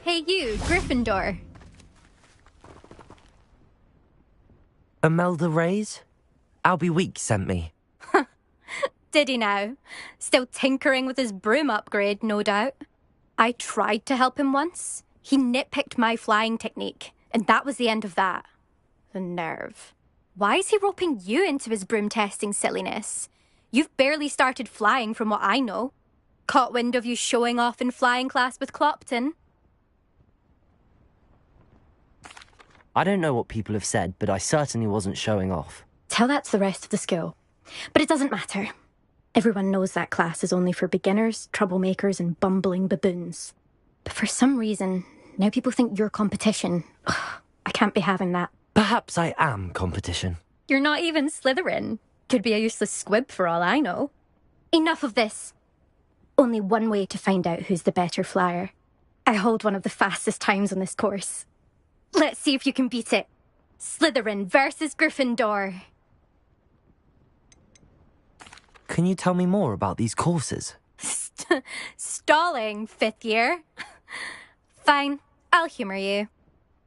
Hey you, Gryffindor. Imelda Reyes? Albie Weeks sent me. Did he now? Still tinkering with his broom upgrade, no doubt. I tried to help him once. He nitpicked my flying technique, and that was the end of that. The nerve. Why is he roping you into his broom testing silliness? You've barely started flying from what I know. Caught wind of you showing off in flying class with Clopton. I don't know what people have said, but I certainly wasn't showing off. Tell that to the rest of the school. But it doesn't matter. Everyone knows that class is only for beginners, troublemakers, and bumbling baboons. But for some reason, now people think you're competition. Ugh, I can't be having that. Perhaps I am competition. You're not even Slytherin. Could be a useless squib for all I know. Enough of this. Only one way to find out who's the better flyer. I hold one of the fastest times on this course. Let's see if you can beat it. Slytherin versus Gryffindor. Can you tell me more about these courses? Stalling, 5th year. Fine, I'll humour you.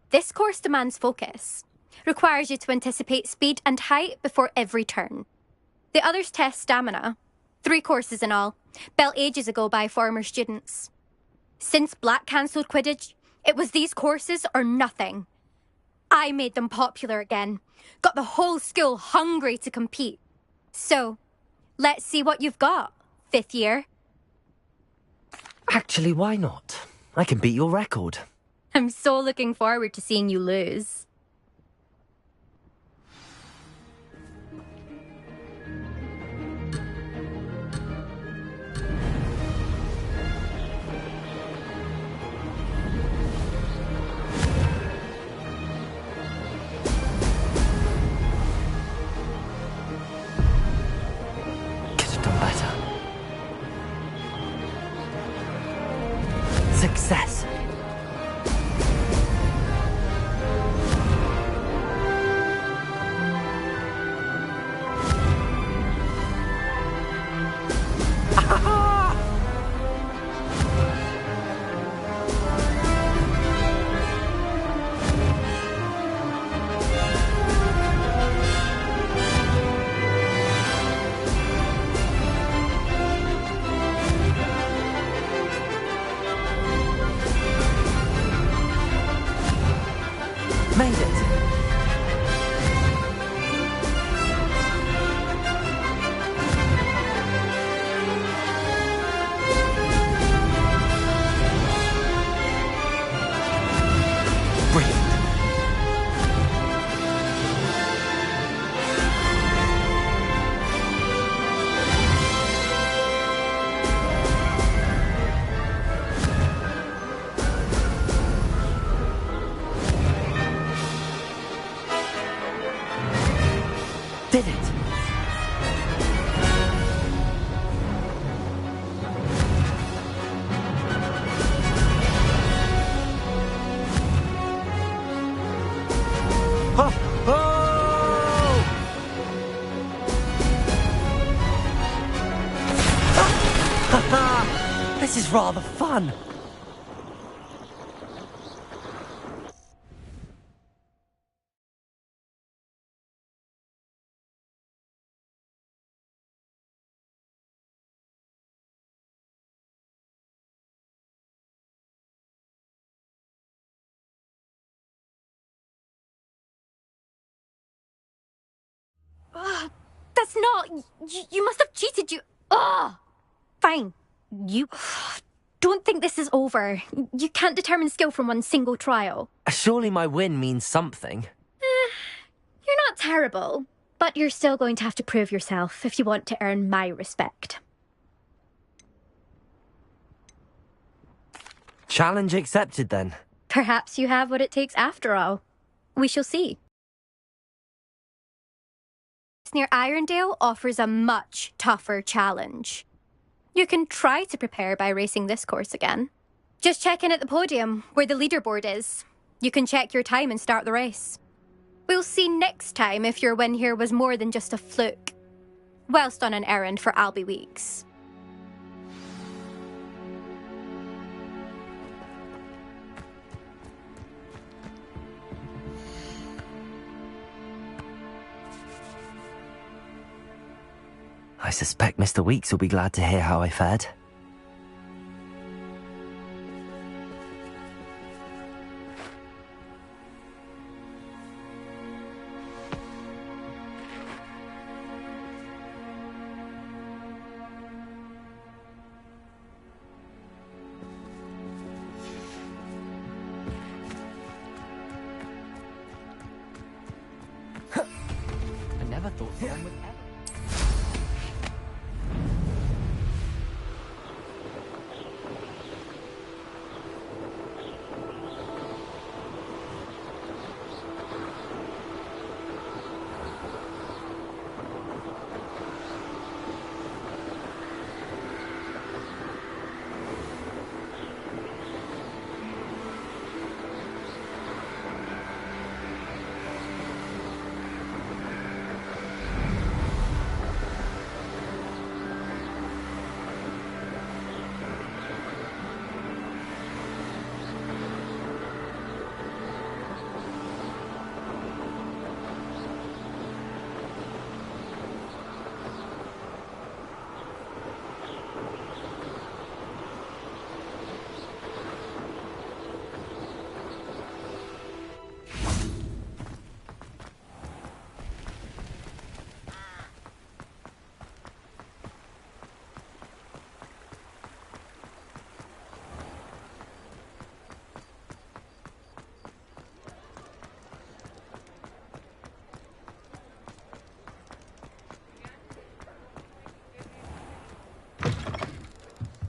This course demands focus. Requires you to anticipate speed and height before every turn. The others test stamina. 3 courses in all, built ages ago by former students. Since Black cancelled Quidditch, it was these courses or nothing. I made them popular again. Got the whole school hungry to compete. So, let's see what you've got, 5th year. Actually, why not? I can beat your record. I'm so looking forward to seeing you lose. Success. Made it. Brilliant. Did it! Ho! Ho! This is rather fun. That's not... You must have cheated, you... Ugh! Fine. You... Don't think this is over. You can't determine skill from one single trial. Surely my win means something. You're not terrible, but you're still going to have to prove yourself if you want to earn my respect. Challenge accepted, then. Perhaps you have what it takes after all. We shall see. Near Irondale offers a much tougher challenge. You can try to prepare by racing this course again. Just check in at the podium, where the leaderboard is. You can check your time and start the race. We'll see next time if your win here was more than just a fluke, whilst on an errand for Albie Weeks. I suspect Mr. Weeks will be glad to hear how I fared. I never thought someone would ever...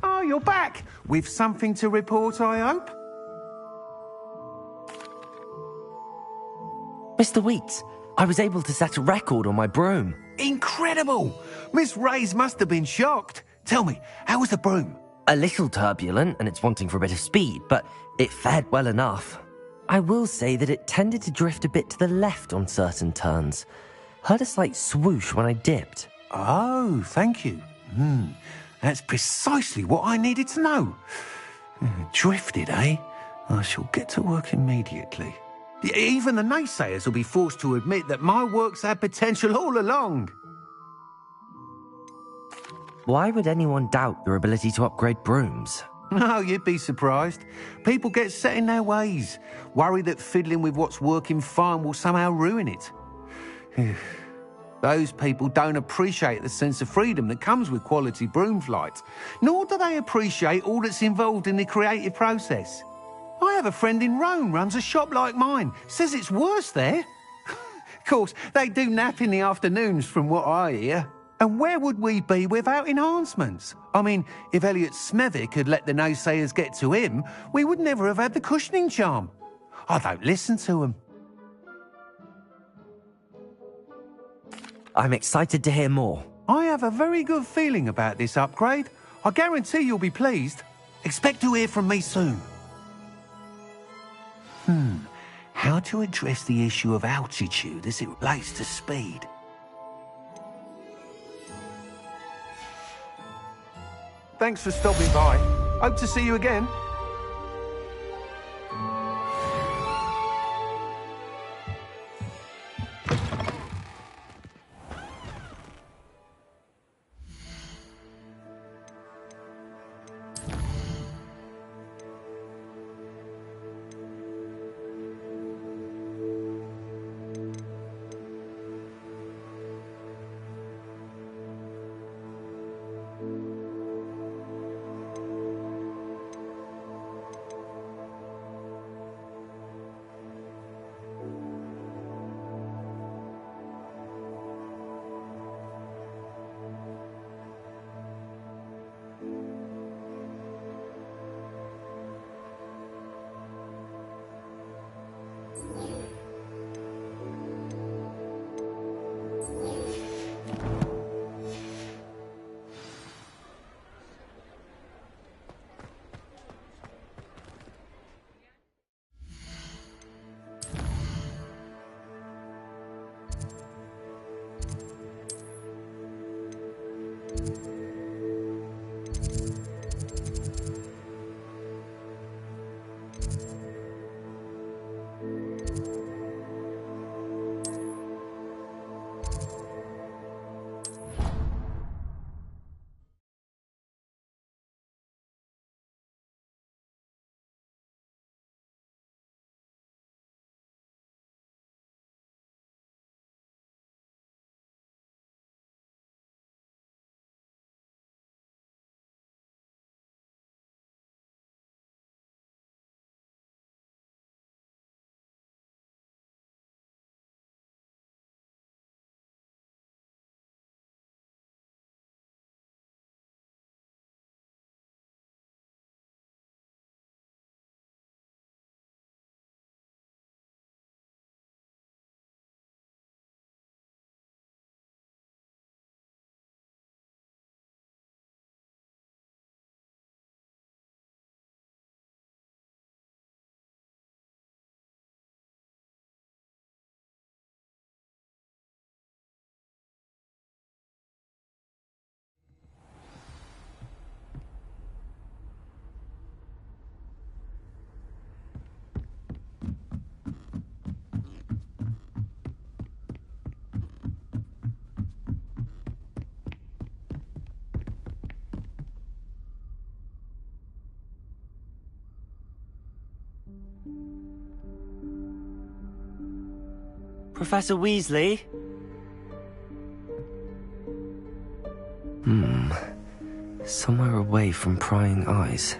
Oh, you're back! With something to report, I hope? Mr. Weeks, I was able to set a record on my broom. Incredible! Miss Reyes must have been shocked. Tell me, how was the broom? A little turbulent and it's wanting for a bit of speed, but it fared well enough. I will say that it tended to drift a bit to the left on certain turns. Heard a slight swoosh when I dipped. Oh, thank you. That's precisely what I needed to know. Drifted, eh? I shall get to work immediately. Even the naysayers will be forced to admit that my work's had potential all along. Why would anyone doubt your ability to upgrade brooms? No, you'd be surprised. People get set in their ways, worry that fiddling with what's working fine will somehow ruin it. Those people don't appreciate the sense of freedom that comes with quality broom flight, nor do they appreciate all that's involved in the creative process. I have a friend in Rome runs a shop like mine, says it's worse there. Of course, they do nap in the afternoons from what I hear. And where would we be without enhancements? I mean, if Elliot Smethwick had let the naysayers get to him, we would never have had the cushioning charm. I don't listen to them. I'm excited to hear more. I have a very good feeling about this upgrade. I guarantee you'll be pleased. Expect to hear from me soon. How to address the issue of altitude as it relates to speed? Thanks for stopping by. Hope to see you again. Professor Weasley? Somewhere away from prying eyes.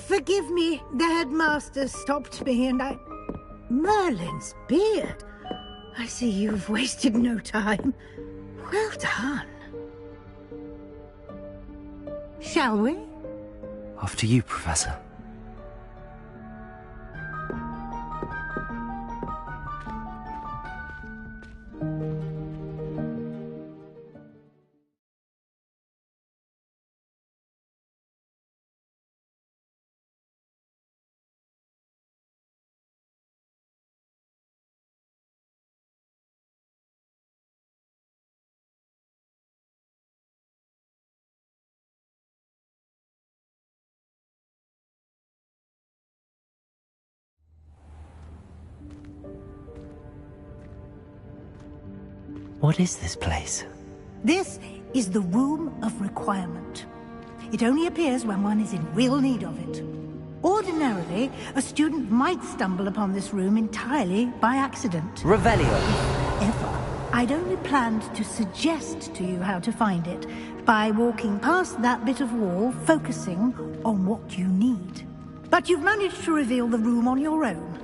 Forgive me, the headmaster stopped me and I... Merlin's beard! I see you've wasted no time. Well done. Shall we? After you, Professor. What is this place? This is the Room of Requirement. It only appears when one is in real need of it. Ordinarily, a student might stumble upon this room entirely by accident. Revelio. Ever. I'd only planned to suggest to you how to find it by walking past that bit of wall, focusing on what you need. But you've managed to reveal the room on your own.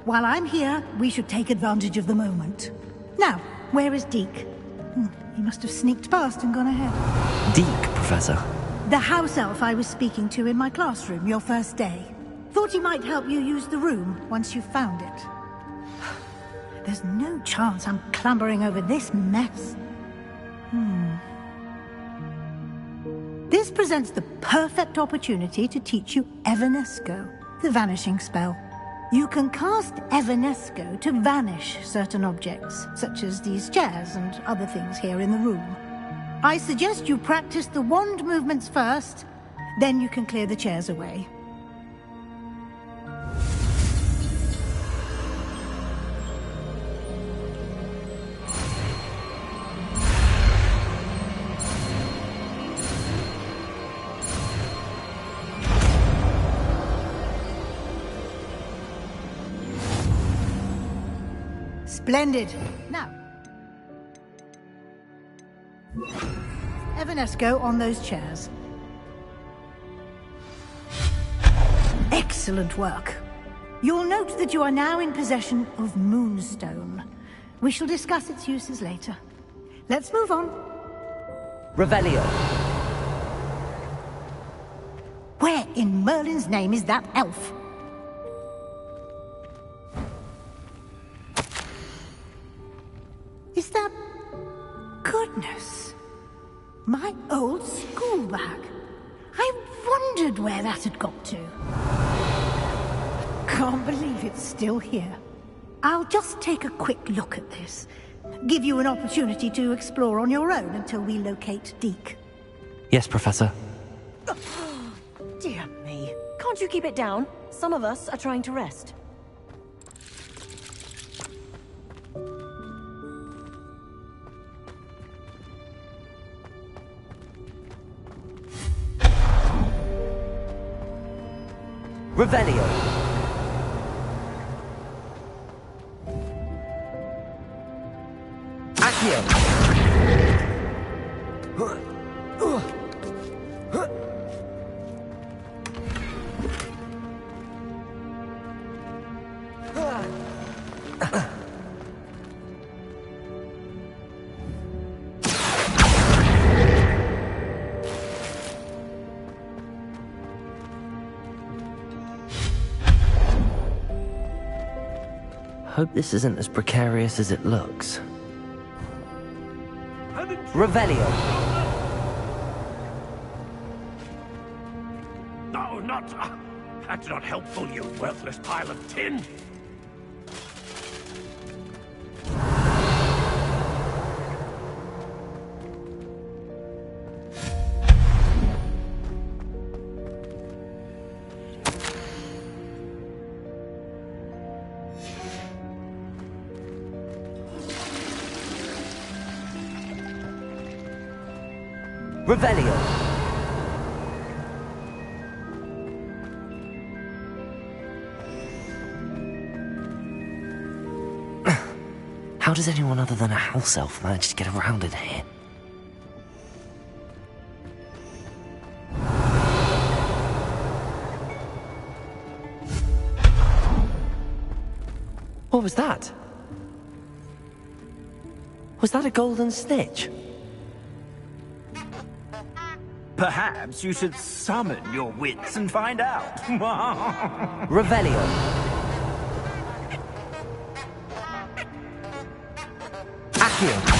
While I'm here, we should take advantage of the moment. Now, where is Deke? He must have sneaked past and gone ahead. Deke, Professor. The house elf I was speaking to in my classroom your first day. Thought he might help you use the room once you've found it. There's no chance I'm clambering over this mess. This presents the perfect opportunity to teach you Evanesco, the vanishing spell. You can cast Evanesco to vanish certain objects, such as these chairs and other things here in the room. I suggest you practice the wand movements first, then you can clear the chairs away. Splendid. Now, Evanesco on those chairs. Excellent work. You'll note that you are now in possession of Moonstone. We shall discuss its uses later. Let's move on. Revelio. Where in Merlin's name is that elf? Is that... Goodness. My old school bag. I wondered where that had got to. Can't believe it's still here. I'll just take a quick look at this. Give you an opportunity to explore on your own until we locate Deke. Yes, Professor. Dear me. Can't you keep it down? Some of us are trying to rest. Revelio. Accio. Hope this isn't as precarious as it looks. Revelio. No, not... that's not helpful, you worthless pile of tin. Revelio. How does anyone other than a house elf manage to get around in here? What was that? Was that a golden snitch? Perhaps you should summon your wits and find out. Revelio. Accio.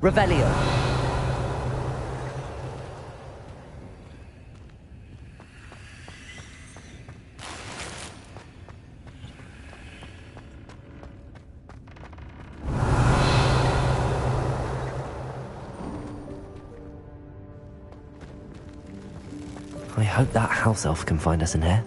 Revelio. I hope that house elf can find us in here.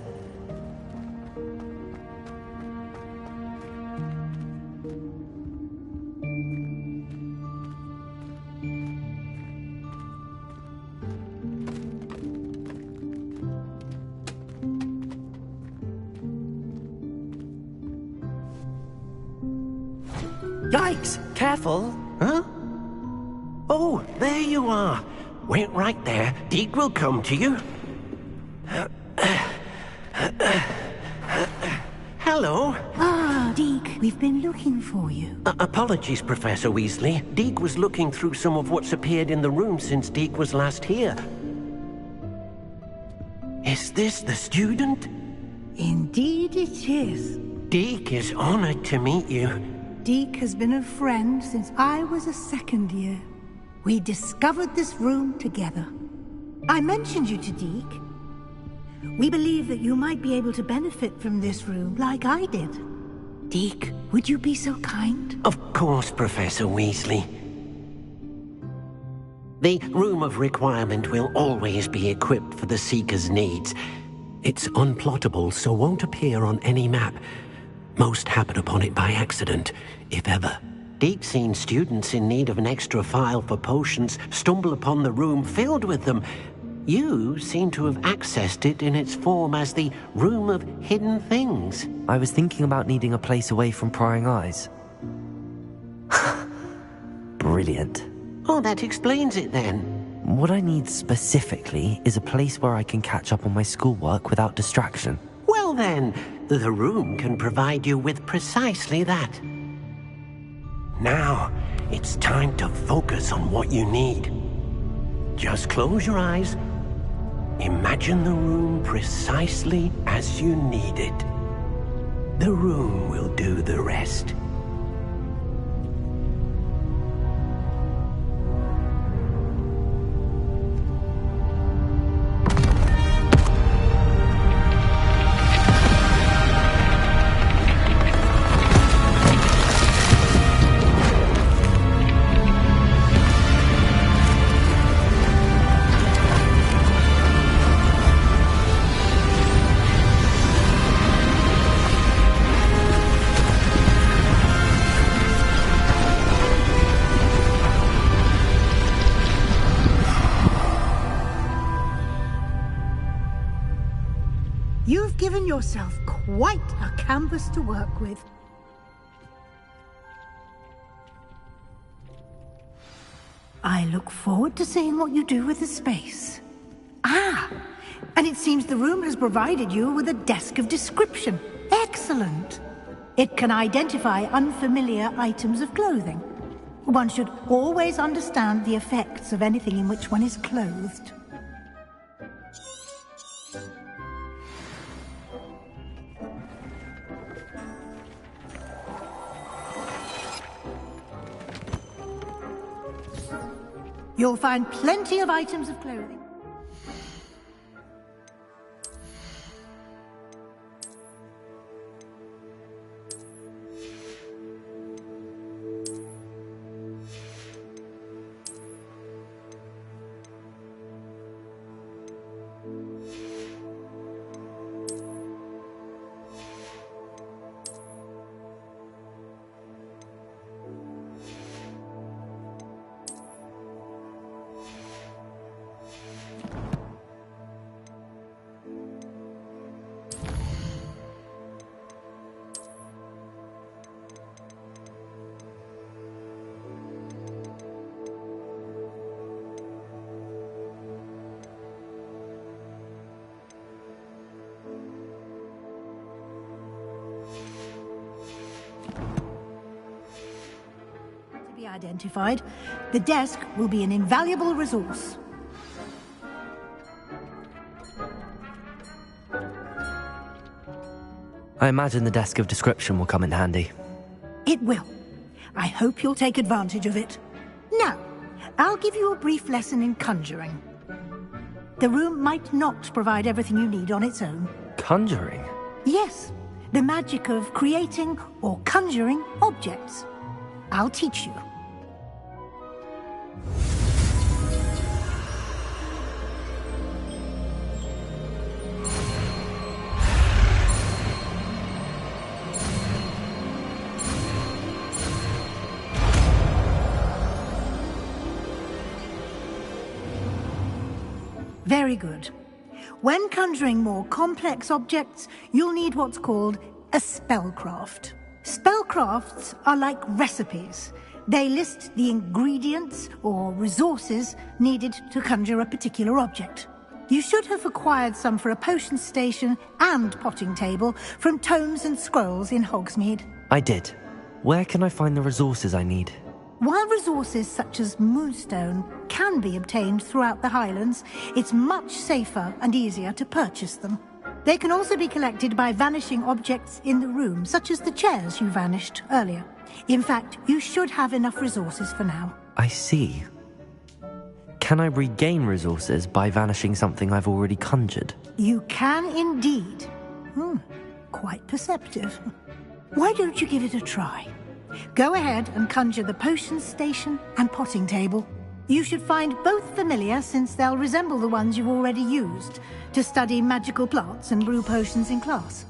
Yikes! Careful! Huh? Oh, there you are. Wait right there. Deke will come to you. Hello. Ah, Deke, we've been looking for you. Apologies, Professor Weasley. Deke was looking through some of what's appeared in the room since Deke was last here. Is this the student? Indeed it is. Deke is honored to meet you. Deke has been a friend since I was a second year. We discovered this room together. I mentioned you to Deke. We believe that you might be able to benefit from this room like I did. Deke, would you be so kind? Of course, Professor Weasley. The Room of Requirement will always be equipped for the Seeker's needs. It's unplottable, so won't appear on any map. Most happen upon it by accident, if ever. Deke's seen students in need of an extra file for potions stumble upon the room filled with them. You seem to have accessed it in its form as the Room of Hidden Things. I was thinking about needing a place away from prying eyes. Brilliant. Oh, that explains it then. What I need specifically is a place where I can catch up on my schoolwork without distraction. Well then, the room can provide you with precisely that. Now, it's time to focus on what you need. Just close your eyes. Imagine the room precisely as you need it. The room will do the rest. You've given yourself quite a canvas to work with. I look forward to seeing what you do with the space. Ah, and it seems the room has provided you with a desk of description. Excellent. It can identify unfamiliar items of clothing. One should always understand the effects of anything in which one is clothed. You'll find plenty of items of clothing. Identified, the desk will be an invaluable resource. I imagine the desk of description will come in handy. It will. I hope you'll take advantage of it. Now, I'll give you a brief lesson in conjuring. The room might not provide everything you need on its own. Conjuring? Yes, the magic of creating or conjuring objects. I'll teach you. Very good. When conjuring more complex objects, you'll need what's called a spellcraft. Spellcrafts are like recipes. They list the ingredients or resources needed to conjure a particular object. You should have acquired some for a potion station and potting table from tomes and scrolls in Hogsmeade. I did. Where can I find the resources I need? While resources such as moonstone can be obtained throughout the Highlands, it's much safer and easier to purchase them. They can also be collected by vanishing objects in the room, such as the chairs you vanished earlier. In fact, you should have enough resources for now. I see. Can I regain resources by vanishing something I've already conjured? You can indeed. Quite perceptive. Why don't you give it a try? Go ahead and conjure the potion station and potting table. You should find both familiar, since they'll resemble the ones you've already used to study magical plants and brew potions in class.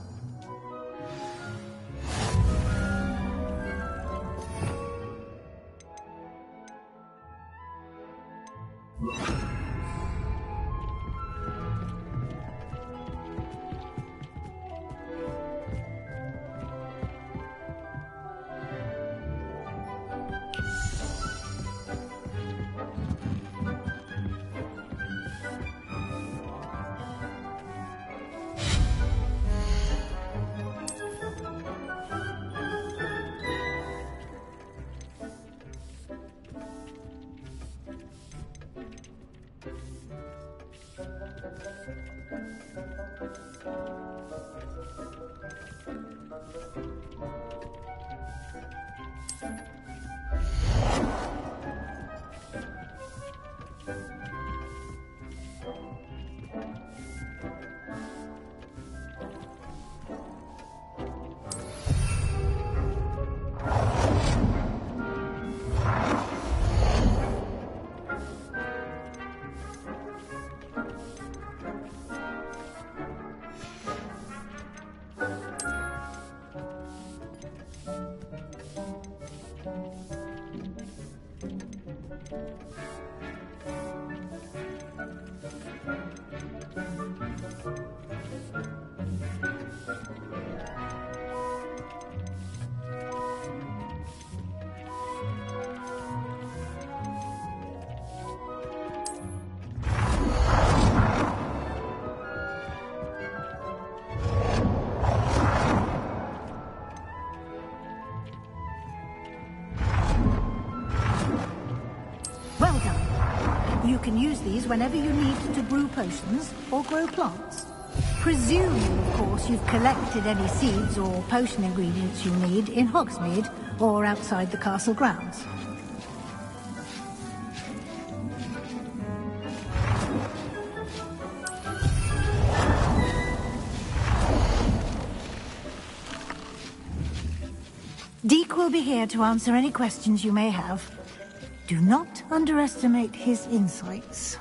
Well done. You can use these whenever you need to brew potions or grow plants. Presuming, of course, you've collected any seeds or potion ingredients you need in Hogsmeade or outside the castle grounds. Deke will be here to answer any questions you may have. Do not underestimate his insights.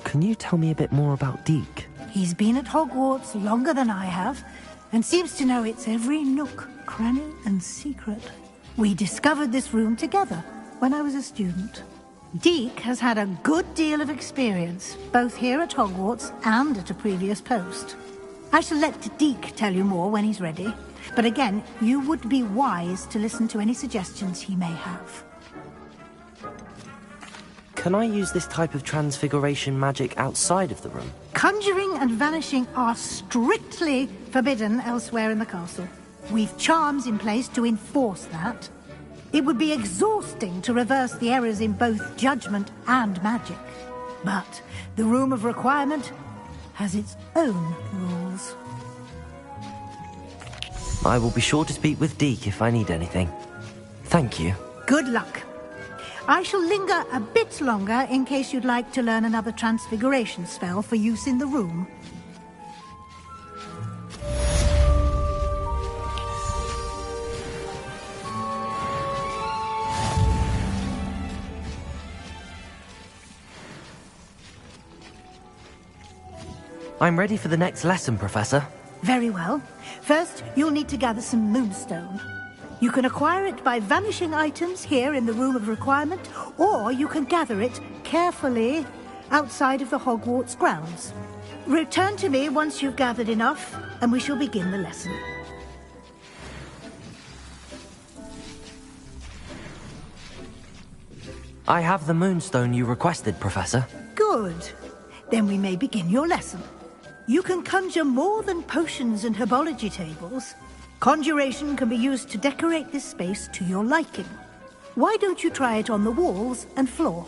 Can you tell me a bit more about Deke? He's been at Hogwarts longer than I have, and seems to know its every nook, cranny, and secret. We discovered this room together when I was a student. Deke has had a good deal of experience, both here at Hogwarts and at a previous post. I shall let Deke tell you more when he's ready, but again, you would be wise to listen to any suggestions he may have. Can I use this type of transfiguration magic outside of the room? Conjuring and vanishing are strictly forbidden elsewhere in the castle. We've charms in place to enforce that. It would be exhausting to reverse the errors in both judgment and magic. But the Room of Requirement has its own rules. I will be sure to speak with Deke if I need anything. Thank you. Good luck. I shall linger a bit longer in case you'd like to learn another transfiguration spell for use in the room. I'm ready for the next lesson, Professor. Very well. First, you'll need to gather some moonstone. You can acquire it by vanishing items here in the Room of Requirement, or you can gather it carefully outside of the Hogwarts grounds. Return to me once you've gathered enough, and we shall begin the lesson. I have the moonstone you requested, Professor. Good. Then we may begin your lesson. You can conjure more than potions and herbology tables. Conjuration can be used to decorate this space to your liking. Why don't you try it on the walls and floor?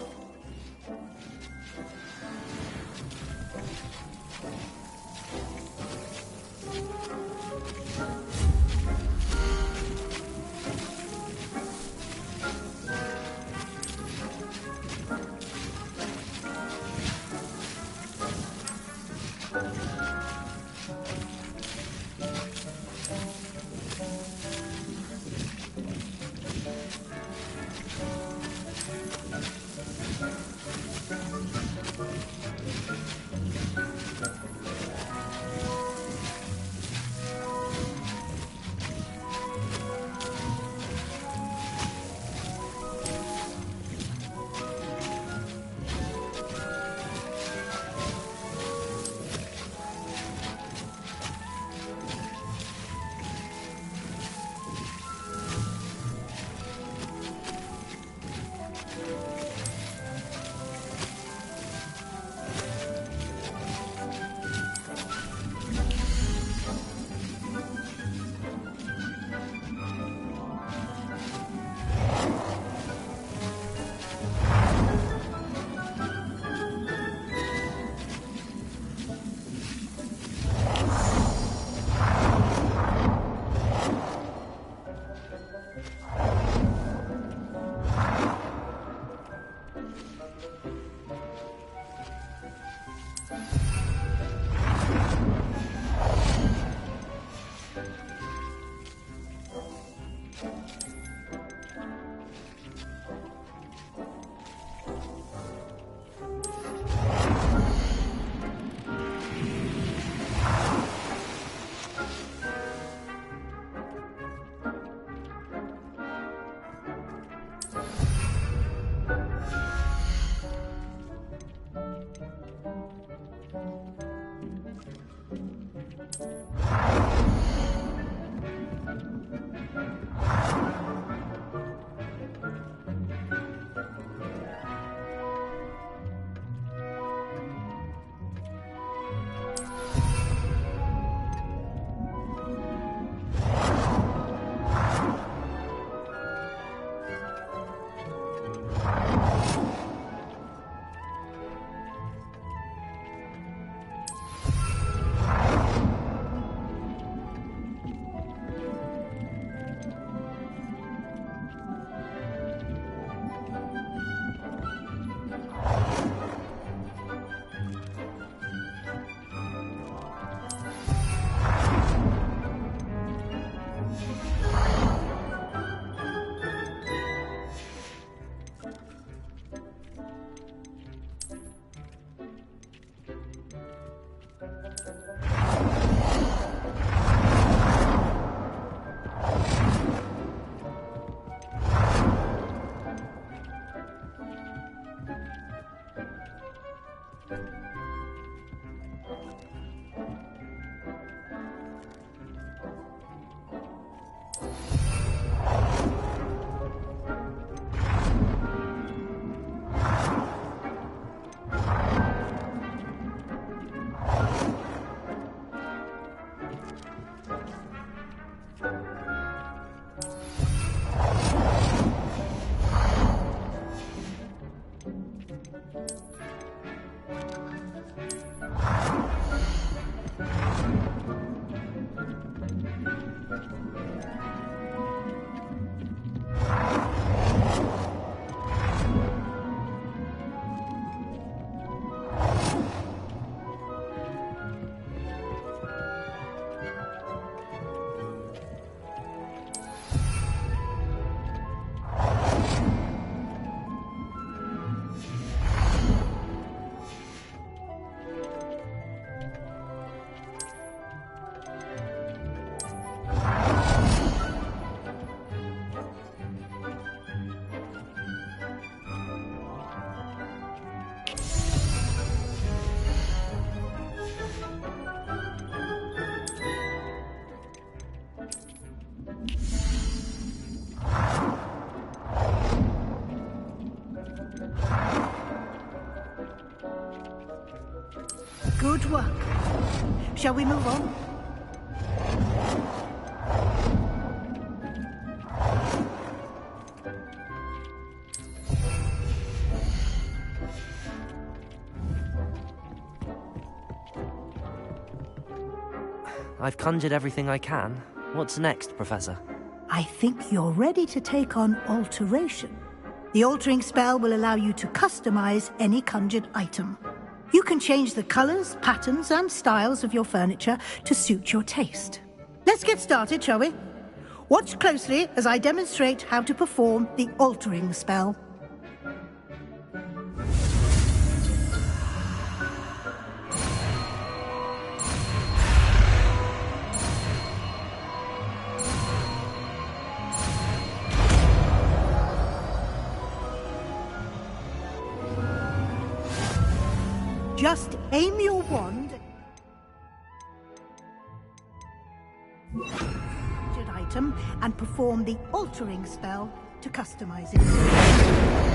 Good work. Shall we move on? I've conjured everything I can. What's next, Professor? I think you're ready to take on alteration. The altering spell will allow you to customize any conjured item. You can change the colors, patterns, and styles of your furniture to suit your taste. Let's get started, shall we? Watch closely as I demonstrate how to perform the altering spell. Just aim your wand at an item and perform the altering spell to customize it.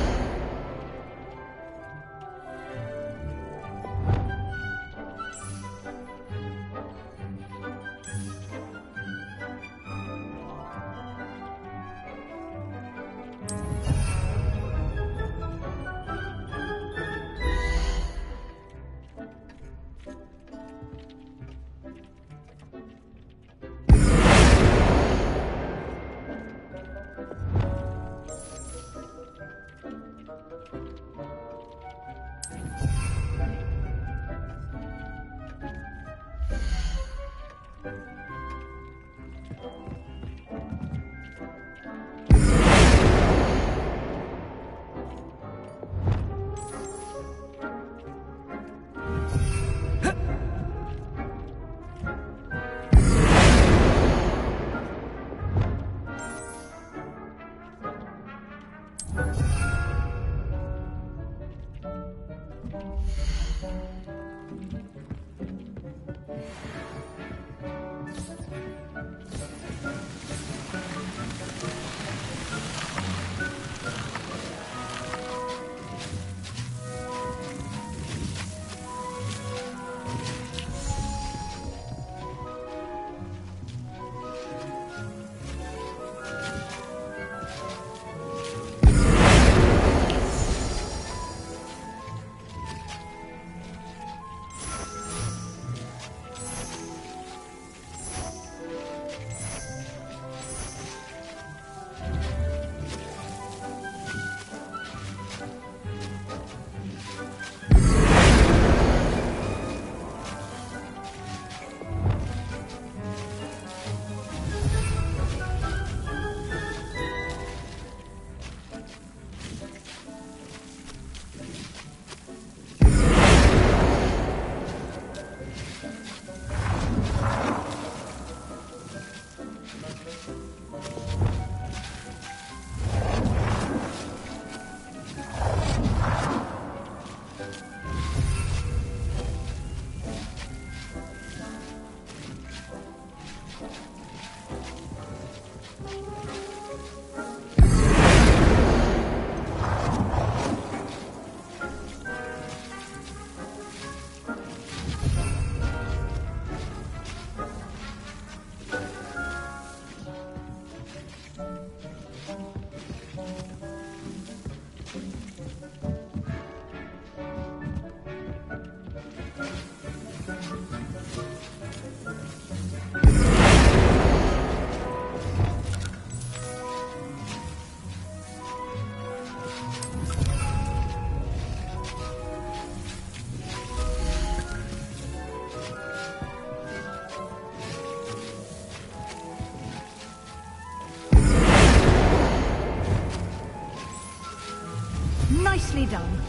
Nicely done.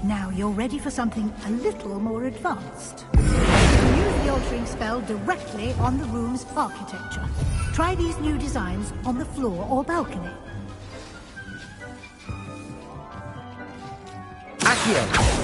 Now you're ready for something a little more advanced. You can use the altering spell directly on the room's architecture. Try these new designs on the floor or balcony. Accio!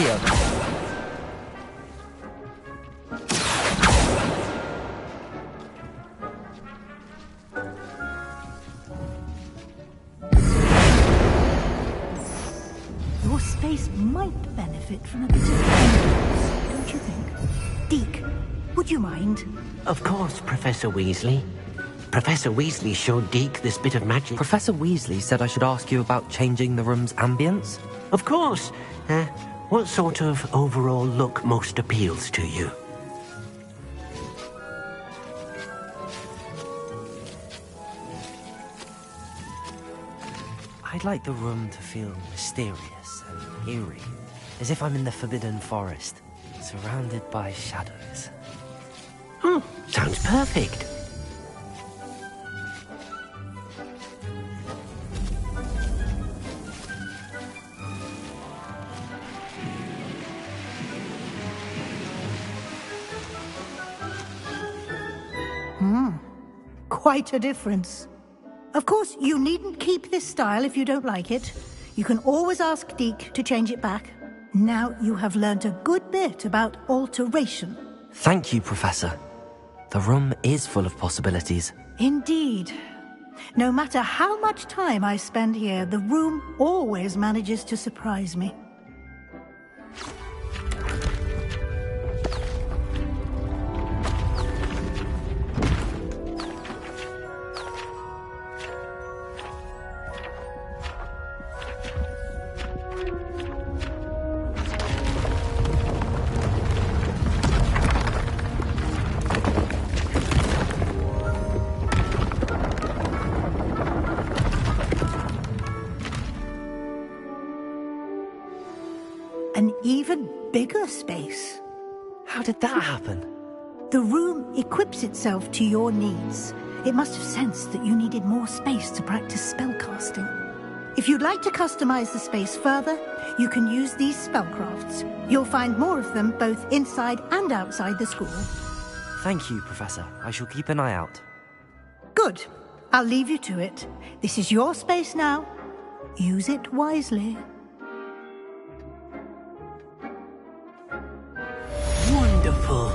Accio. Your space might benefit from a bit of ambience, don't you think? Deke, would you mind? Of course, Professor Weasley. Professor Weasley showed Deke this bit of magic. Professor Weasley said I should ask you about changing the room's ambience. Of course. What sort of overall look most appeals to you? I'd like the room to feel mysterious and eerie, as if I'm in the Forbidden Forest, surrounded by shadows. Sounds perfect. Quite a difference. Of course, you needn't keep this style if you don't like it. You can always ask Deke to change it back. Now you have learnt a good bit about alteration. Thank you, Professor. The room is full of possibilities. Indeed. No matter how much time I spend here, the room always manages to surprise me. An even bigger space. How did that happen? The room equips itself to your needs. It must have sensed that you needed more space to practice spellcasting. If you'd like to customize the space further, you can use these spellcrafts. You'll find more of them both inside and outside the school. Thank you, Professor. I shall keep an eye out. Good. I'll leave you to it. This is your space now. Use it wisely. Wonderful.